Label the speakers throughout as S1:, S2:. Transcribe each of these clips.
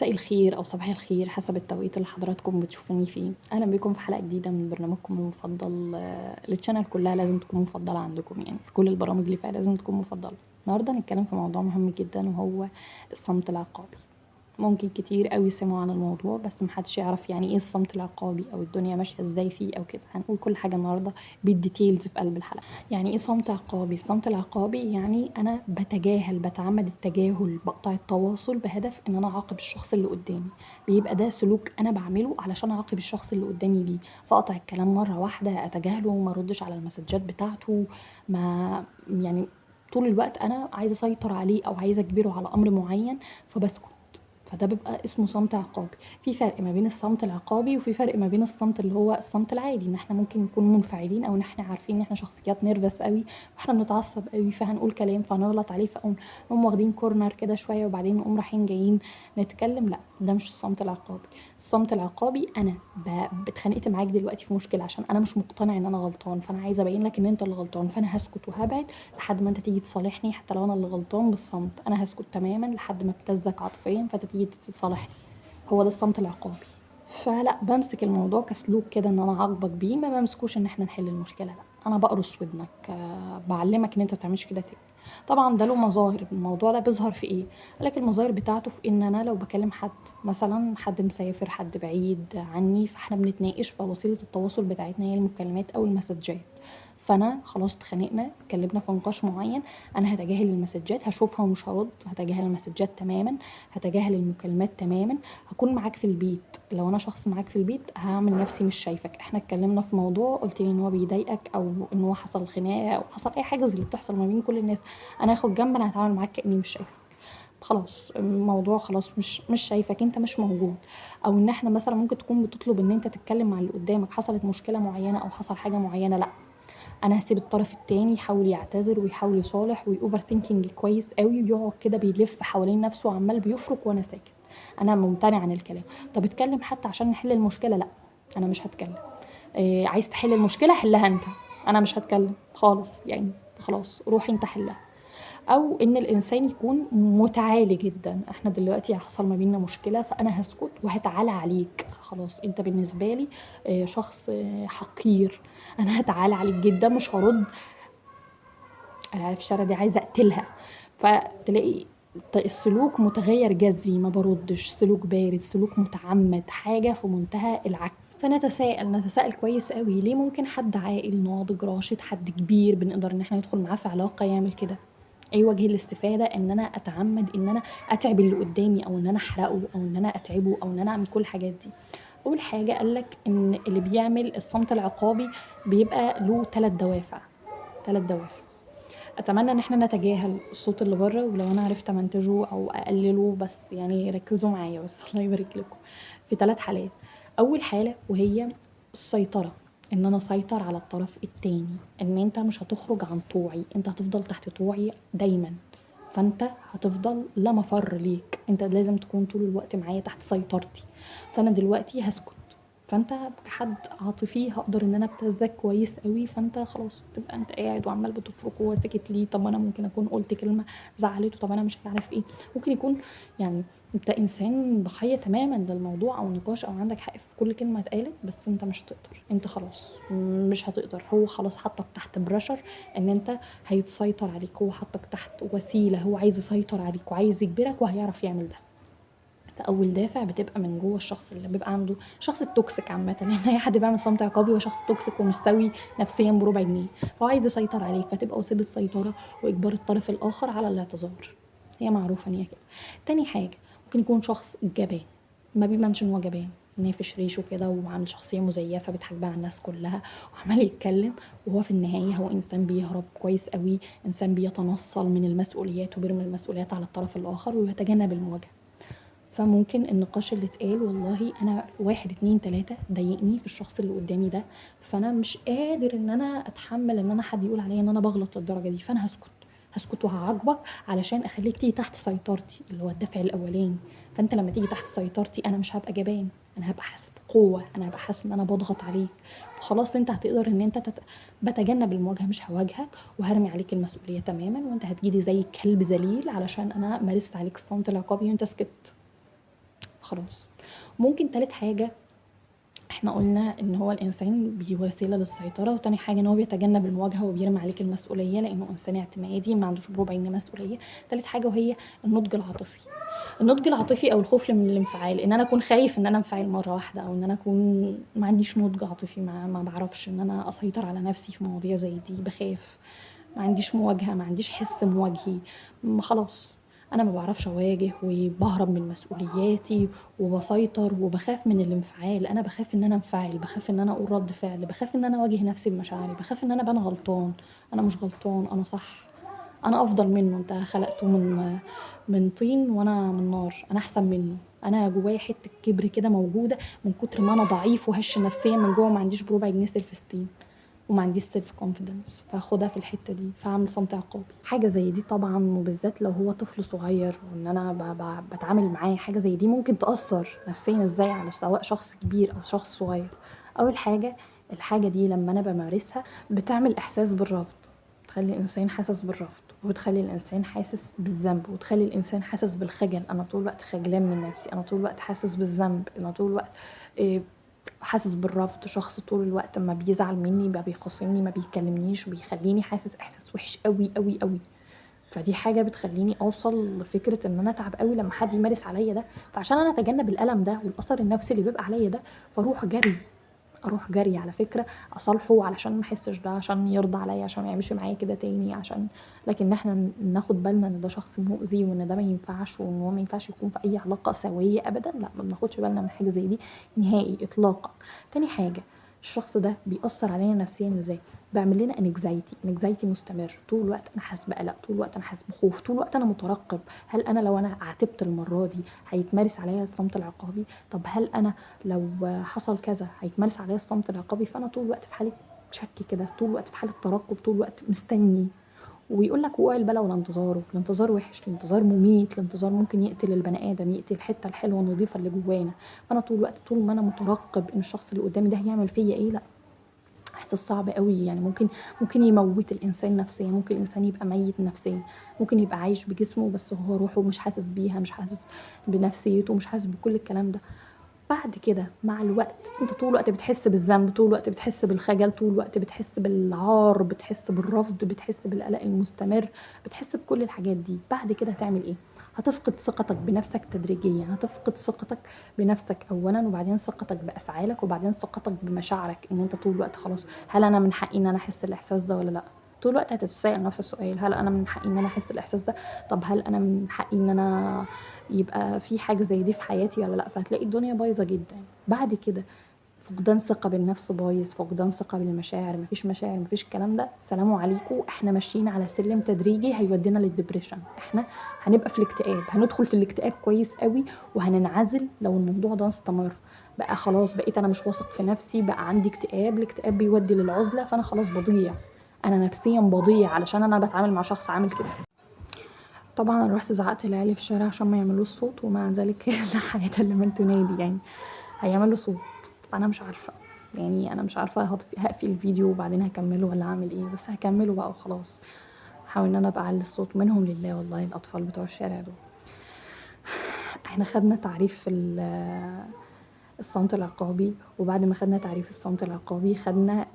S1: مساء الخير أو صباح الخير حسب التوقيت اللي حضراتكم بتشوفوني فيه. أهلا بكم في حلقة جديدة من برنامجكم المفضل. التشانل كلها لازم تكون مفضلة عندكم، يعني في كل البرامج اللي فيها لازم تكون مفضلة. النهاردة هنتكلم في موضوع مهم جدا وهو الصمت العقابي. ممكن كتير قوي سمعوا عن الموضوع بس محدش يعرف يعني ايه الصمت العقابي او الدنيا ماشيه ازاي فيه او كده. هنقول كل حاجه النهارده بالديتيلز في قلب الحلقه. يعني ايه صمت عقابي؟ الصمت العقابي يعني انا بتعمد التجاهل، بقطع التواصل بهدف ان انا اعاقب الشخص اللي قدامي. بيبقى ده سلوك انا بعمله علشان اعاقب الشخص اللي قدامي بيه، فاقطع الكلام مره واحده، اتجاهله، ما اردش على المسجات بتاعته، ما يعني طول الوقت انا عايزه اسيطر عليه او عايزه اجبره على امر معين فبسكت. فده بيبقى اسمه صمت عقابي. في فرق ما بين الصمت العقابي وفي فرق ما بين الصمت اللي هو الصمت العادي، ان احنا ممكن نكون منفعلين او ان احنا عارفين ان احنا شخصيات نيرفس قوي واحنا بنتعصب قوي فهنقول كلام فهنغلط عليه فنقوم واخدين كورنر كده شويه وبعدين نقوم رايحين جايين نتكلم. لا، ده مش الصمت العقابي. الصمت العقابي انا اتخانقت معاك دلوقتي في مشكله عشان انا مش مقتنع ان انا غلطان، فانا عايزه ابين لك ان انت اللي غلطان، فانا هسكت وهبعد لحد ما انت تيجي تصالحني. حتى لو انا اللي غلطان بالصمت انا هسكت تماما لحد ما ابتزك عاطفيا فانت تيجي تصالحني. هو ده الصمت العقابي. فلا بمسك الموضوع كسلوك كده ان انا اعاقبك بيه، ما بمسكوش ان احنا نحل المشكله. لا، انا بقرص ودنك، بعلمك ان انت متعملش كده تاني. طبعا ده له مظاهر. الموضوع ده بيظهر في ايه؟ لكن المظاهر بتاعته في ان انا لو بكلم حد، مثلا حد مسافر، حد بعيد عني، فاحنا بنتناقش، فوسيله التواصل بتاعتنا هي المكالمات او المسجات. فانا خلاص اتخانقنا، اتكلمنا في نقاش معين، انا هتجاهل المسجات، هشوفها ومش هرد، هتجاهل المسجات تماما، هتجاهل المكالمات تماما. هكون معاك في البيت، لو انا شخص معاك في البيت هعمل نفسي مش شايفك. احنا اتكلمنا في موضوع، قلت لي ان هو بيضايقك او ان هو حصل خناقه او حصل اي حاجه زي اللي بتحصل ما بين كل الناس، انا هاخد جنب، انا هتعامل معاك كاني مش شايفك. خلاص الموضوع خلاص مش شايفك، انت مش موجود. او ان احنا مثلا ممكن تكون بتطلب ان انت تتكلم مع اللي قدامك، حصلت مشكله معينه او حصل حاجه معينه، لا، انا هسيب الطرف التاني يحاول يعتذر ويحاول يصالح ويوفر ثينكينج كويس قوي ويقعد كده بيلف حوالين نفسه وعمال بيفرك وانا ساكت. انا ممتنع عن الكلام. طب اتكلم حتى عشان نحل المشكله، لا، انا مش هتكلم. إيه، عايز تحل المشكله حلها انت، انا مش هتكلم خالص، يعني خلاص روح انت حلها. او ان الانسان يكون متعالي جدا، احنا دلوقتي حصل ما بيننا مشكله فانا هسكت وهتعالى عليك، خلاص انت بالنسبه لي شخص حقير، انا هتعالى عليك جدا مش هرد. العيال دي عايزه اقتلها. فتلاقي السلوك متغير جذري، ما بردش، سلوك بارد، سلوك متعمد، حاجه في منتهى العك. فنتساءل كويس قوي ليه ممكن حد عاقل ناضج راشد، حد كبير بنقدر ان احنا ندخل معاه في علاقه يعمل كده؟ ايه وجه الاستفاده ان انا اتعمد ان انا اتعب اللي قدامي او ان انا احرقه او ان انا اتعبه او ان انا اعمل كل الحاجات دي؟ اول حاجه قالك ان اللي بيعمل الصمت العقابي بيبقى له 3 دوافع. 3 دوافع. اتمنى ان احنا نتجاهل الصوت اللي بره، ولو انا عرفت امنتجه او اقلله بس يعني ركزوا معايا بس الله يبارك لكم. في 3 حالات. اول حاله وهي السيطره، ان انا اسيطر على الطرف التاني، ان انت مش هتخرج عن طوعي، انت هتفضل تحت طوعي دايما، فانت هتفضل لا مفر ليك، انت لازم تكون طول الوقت معايا تحت سيطرتي. فانا دلوقتي هسكت، فانت كحد عاطفي هقدر ان انا ابتزك كويس قوي، فانت خلاص تبقى انت قاعد وعمال بتفرك وهو سكت ليه. طب انا ممكن اكون قلت كلمه زعلته، طب انا مش عارف ايه، ممكن يكون يعني انت انسان ضحيه تماما للموضوع او النقاش او عندك حق في كل كلمه اتقالت، بس انت مش هتقدر، انت خلاص مش هتقدر. هو خلاص حطك تحت بريشر ان انت هيتسيطر عليك، هو حطك تحت وسيله، هو عايز يسيطر عليك وعايز يجبرك وهيعرف يعمل ده. فاول دافع بتبقى من جوه الشخص اللي بيبقى عنده شخص التوكسيك عامه يعني اي حد بيعمل صمت عقابي هو شخص توكسيك ومستوي نفسيا بربع جنيه، فهو عايز يسيطر عليك، فتبقى وسيله سيطره واجبار الطرف الاخر على الاعتذار. هي معروفه ان هي كده. تاني حاجه ممكن يكون شخص جبان، ما بيبانش ان هو جبان، نافش ريشه كده وعامل شخصيه مزيفه بيضحك بقى على الناس كلها وعمال يتكلم، وهو في النهايه هو انسان بيهرب كويس قوي، انسان بيتنصل من المسؤوليات وبيرمي المسؤوليات على الطرف الاخر ويتجنب المواجهه. فممكن النقاش اللي اتقال والله انا 1 2 3 ضايقني في الشخص اللي قدامي ده، فانا مش قادر ان انا اتحمل ان انا حد يقول عليا ان انا بغلط للدرجه دي، فانا هسكت وهعاقبك علشان اخليك تيجي تحت سيطرتي اللي هو الدافع الاولاني. فانت لما تيجي تحت سيطرتي انا مش هبقى جبان، انا هبقى حاسس بقوه، انا هبقى حاسس ان انا بضغط عليك، فخلاص انت هتقدر ان انت بتجنب المواجهه، مش هواجهك وهرمي عليك المسؤوليه تماما، وانت هتجيلي زي كلب ذليل علشان انا مارست عليك الصمت العقابي وانت سكت. خلاص. ممكن تالت حاجة احنا قلنا ان هو الانسان بوسيله للسيطره، وتاني حاجه ان هو بيتجنب المواجهه وبيرمي عليك المسؤوليه لانه انسان اعتمادي ما عندوش بربع جنيه مسؤوليه. تالت حاجه وهي النضج العاطفي. النضج العاطفي او الخوف من الانفعال، ان انا اكون خايف ان انا انفعل مره واحده، او ان انا اكون ما عنديش نضج عاطفي، ما بعرفش ان انا اسيطر على نفسي في مواضيع زي دي، بخاف، ما عنديش مواجهه، ما عنديش حس مواجهي، ما خلاص انا ما بعرفش اواجه وبهرب من مسؤولياتي وبسيطر وبخاف من الانفعال. انا بخاف ان انا انفعل، بخاف ان انا اقول رد فعل، بخاف ان انا اواجه نفسي بمشاعري، بخاف ان انا ابان غلطان. انا مش غلطان، انا صح، انا افضل منه، انت خلقته من طين وانا من نار، انا احسن منه. انا جوايا حته كبر كده موجوده من كتر ما انا ضعيف وهش نفسيا من جوه، ما عنديش بربع جنيه سيلف استيم وما عنديش سيلف كونفيدنس، فاخدها في الحته دي، فاعمل صمت عقابي. حاجه زي دي طبعا، وبالذات لو هو طفل صغير وان انا بتعامل معاه، حاجه زي دي ممكن تاثر نفسيا ازاي على سواء شخص كبير او شخص صغير. اول حاجه، الحاجه دي لما انا بمارسها بتعمل احساس بالرفض، بتخلي الانسان حاسس بالرفض، وبتخلي الانسان حاسس بالذنب، وتخلي الانسان حاسس بالخجل. انا طول الوقت خجلان من نفسي، انا طول الوقت حاسس بالذنب، انا طول الوقت إيه، حاسس بالرفض. شخص طول الوقت ما بيزعل مني، ما بيخاصمني، ما بيكلمنيش، وبيخليني حاسس احساس وحش قوي قوي قوي. فدي حاجه بتخليني اوصل لفكره ان انا اتعب قوي لما حد يمارس عليا ده. فعشان انا اتجنب الالم ده والاثر النفسي اللي بيبقى عليا ده، فاروح جري، اروح جري على فكره اصالحه علشان ما احسش ده، عشان يرضى عليا، عشان ما يعملش معايا كده تاني، عشان لكن احنا ناخد بالنا ان ده شخص مؤذي وان ده ما ينفعش، وان هو ما ينفعش يكون في اي علاقه سويه ابدا. لا، ما بناخدش بالنا من حاجه زي دي نهائي اطلاقا. تاني حاجه، الشخص ده بيأثر علينا نفسيا ازاي؟ بيعمل لنا انكزايتي مستمر، طول الوقت انا حاسس بقلق، طول الوقت انا حاسس بخوف، طول الوقت انا مترقب. هل انا لو انا عاتبت المره دي هيتمارس عليا الصمت العقابي؟ طب هل انا لو حصل كذا هيتمارس عليا الصمت العقابي؟ فانا طول الوقت في حاله شك كده، طول الوقت في حاله ترقب، طول الوقت مستني. ويقول لك وقوع البلا والانتظار، الانتظار وحش، الانتظار مميت، الانتظار ممكن يقتل البني ادم، يقتل الحته الحلوه النظيفه اللي جوانا. فانا طول الوقت، طول ما انا مترقب ان الشخص اللي قدامي ده هيعمل فيا ايه، لا، احساس صعب قوي. يعني ممكن يموت الانسان نفسيا، ممكن الانسان يبقى ميت نفسيا، ممكن يبقى عايش بجسمه بس هو روحه مش حاسس بيها، مش حاسس بنفسيته، مش حاسس بكل الكلام ده. بعد كده مع الوقت انت طول الوقت بتحس بالذنب، طول الوقت بتحس بالخجل، طول الوقت بتحس بالعار، بتحس بالرفض، بتحس بالقلق المستمر، بتحس بكل الحاجات دي. بعد كده هتعمل ايه؟ هتفقد ثقتك بنفسك تدريجيا، هتفقد ثقتك بنفسك اولا، وبعدين ثقتك بافعالك، وبعدين ثقتك بمشاعرك، ان انت طول الوقت خلاص، هل انا من حقي ان انا احس الاحساس ده ولا لا؟ طول الوقت هتتساءل نفس السؤال، هل انا من حقي ان انا احس الاحساس ده؟ طب هل انا من حقي ان انا يبقى في حاجه زي دي في حياتي ولا لا؟ فهتلاقي الدنيا بايظه جدا. بعد كده فقدان ثقه بالنفس بايظ، فقدان ثقه بالمشاعر، مفيش مشاعر، مفيش الكلام ده، السلام عليكم، احنا ماشيين على سلم تدريجي هيودينا للدبريشن. احنا هنبقى في الاكتئاب، هندخل في الاكتئاب كويس قوي، وهننعزل لو الموضوع ده استمر. بقى خلاص بقيت انا مش واثق في نفسي، بقى عندي اكتئاب، الاكتئاب بيودي للعزله، فانا خلاص بضيع، انا نفسيا بضيع علشان انا بتعامل مع شخص عامل كده. طبعا انا رحت زعقت لعيالي في الشارع عشان ما يعملوش صوت، ومع ذلك لا حياة لمن تنادي، يعني هيعملوا صوت. فانا مش عارفه، يعني انا مش عارفه هقفل الفيديو وبعدين هكمله ولا هعمل ايه، بس هكمله بقى وخلاص. حاول ان انا ابقى اعلي الصوت منهم لله، والله الاطفال بتوع الشارع دول. احنا خدنا تعريف الصمت العقابي، وبعد ما خدنا تعريف الصمت العقابي خدنا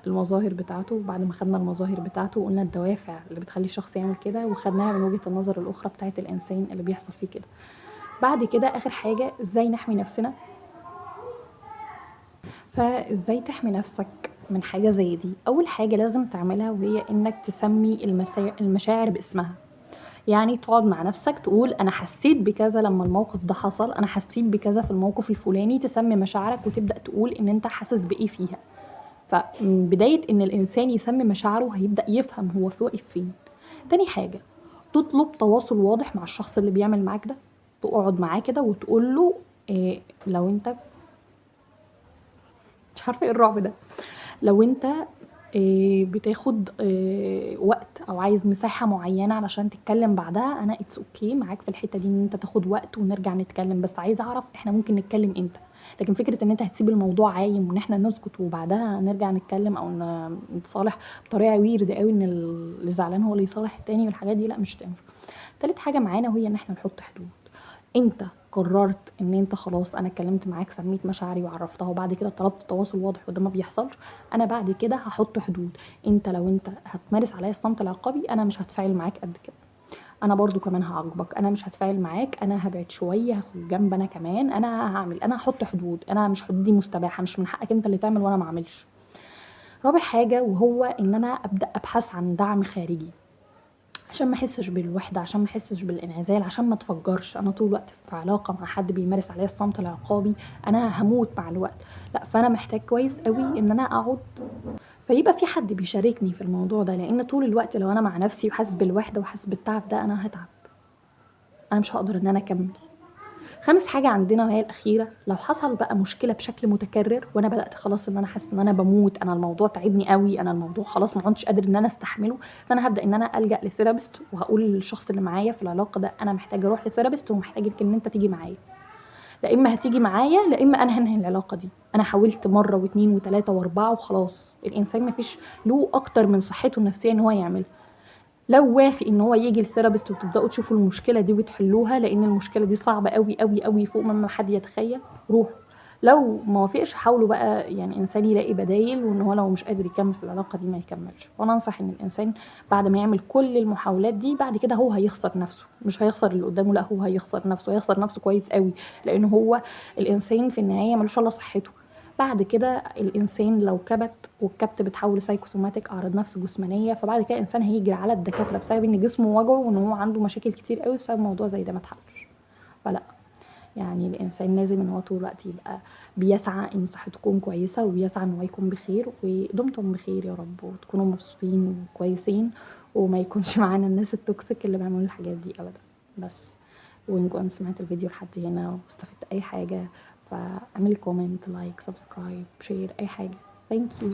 S1: المظاهر بتاعته، وبعد ما خدنا المظاهر بتاعته قلنا الدوافع اللي بتخلي الشخص يعمل كده، وخدناها من وجهة النظر الأخرى بتاعت الإنسان اللي بيحصل فيه كده. بعد كده آخر حاجة، إزاي نحمي نفسنا. فإزاي تحمي نفسك من حاجة زي دي؟ أول حاجة لازم تعملها وهي إنك تسمي المشاعر باسمها. يعني تقعد مع نفسك تقول انا حسيت بكذا لما الموقف ده حصل، انا حسيت بكذا في الموقف الفلاني، تسمي مشاعرك وتبدأ تقول ان انت حاسس بايه فيها. فبداية ان الانسان يسمي مشاعره هيبدأ يفهم هو في واقف فين. تاني حاجة، تطلب تواصل واضح مع الشخص اللي بيعمل معاك ده، تقعد معاه كده وتقول له إيه لو انت، مش عارفة ايه الرعب ده، لو انت بتاخد وقت او عايز مساحه معينه علشان تتكلم بعدها، انا اتس اوكي معاك في الحته دي ان انت تاخد وقت ونرجع نتكلم، بس عايزه اعرف احنا ممكن نتكلم امتى. لكن فكره ان انت هتسيب الموضوع عايم وان احنا نسكت وبعدها نرجع نتكلم او نتصالح بطريقه ويرد قوي ان اللي زعلان هو اللي يصالح التاني والحاجات دي، لا مش تنفع. تالت حاجه معانا وهي ان احنا نحط حدود. انت قررت ان انت خلاص انا اتكلمت معاك سميت مشاعري وعرفتها وبعد كده طلبت تواصل واضح وده ما بيحصلش، انا بعد كده هحط حدود. انت لو انت هتمارس عليا الصمت العقابي انا مش هتفاعل معاك قد كده، انا برضو كمان هعاقبك، انا مش هتفاعل معاك، انا هبعد شويه، هاخد جنب انا كمان، انا هعمل، انا هحط حدود، انا مش حدودي مستباحه، مش من حقك انت اللي تعمل وانا ما اعملش. رابع حاجه وهو ان انا ابدا ابحث عن دعم خارجي عشان ما احسش بالوحده، عشان ما احسش بالانعزال، عشان ما اتفجرش. انا طول الوقت في علاقه مع حد بيمارس عليا الصمت العقابي انا هموت مع الوقت، لا فانا محتاج كويس قوي ان انا اقعد فيبقى في حد بيشاركني في الموضوع ده، لان طول الوقت لو انا مع نفسي وحاسس بالوحده وحاسس بالتعب ده انا هتعب، انا مش هقدر ان انا اكمل. خامس حاجه عندنا وهي الاخيره، لو حصل بقى مشكله بشكل متكرر وانا بدات خلاص ان انا حاسه ان انا بموت، انا الموضوع تعبني قوي، انا الموضوع خلاص ما كنتش قادر ان انا استحمله، فانا هبدا ان انا الجا لثيرابيست وهقول للشخص اللي معايا في العلاقه ده انا محتاجه اروح لثيرابيست ومحتاجك ان انت تيجي معايا، لا اما هتيجي معايا لا اما انا هنهي العلاقه دي. انا حاولت مره واثنين وثلاثه واربعه وخلاص، الانسان ما فيش له اكتر من صحته النفسيه ان هو يعمل. لو وافق ان هو يجي الثيرابيست وتبداوا تشوفوا المشكله دي وتحلوها، لان المشكله دي صعبه قوي قوي قوي فوق ما حد يتخيل، روحوا. لو ما وافقش حاولوا بقى يعني انسان يلاقي بدايل، وان هو لو مش قادر يكمل في العلاقه دي ما يكملش. وانا انصح ان الانسان بعد ما يعمل كل المحاولات دي بعد كده هو هيخسر نفسه، مش هيخسر اللي قدامه، لا هو هيخسر نفسه، هيخسر نفسه كويس قوي، لان هو الانسان في النهايه ملوش الا صحته. بعد كده الانسان لو كبت والكبت بتحول سايكوسوماتيك اعراض نفس جسمانيه، فبعد كده الانسان هيجري على الدكاتره بسبب ان جسمه وجعه وان هو عنده مشاكل كتير قوي بسبب موضوع زي ده ما اتحلش. فلا، يعني الانسان لازم ان هو طول الوقت يبقى بيسعى ان صحته تكون كويسه وبيسعى ان هو يكون بخير، ودمتم بخير يا رب وتكونوا مبسوطين وكويسين، وما يكونش معانا الناس التوكسيك اللي بيعملوا الحاجات دي ابدا. بس وان كنت سمعت الفيديو لحد هنا واستفدت اي حاجه فاعملي كومنت لايك سبسكرايب شير اي حاجه. ثانك يو.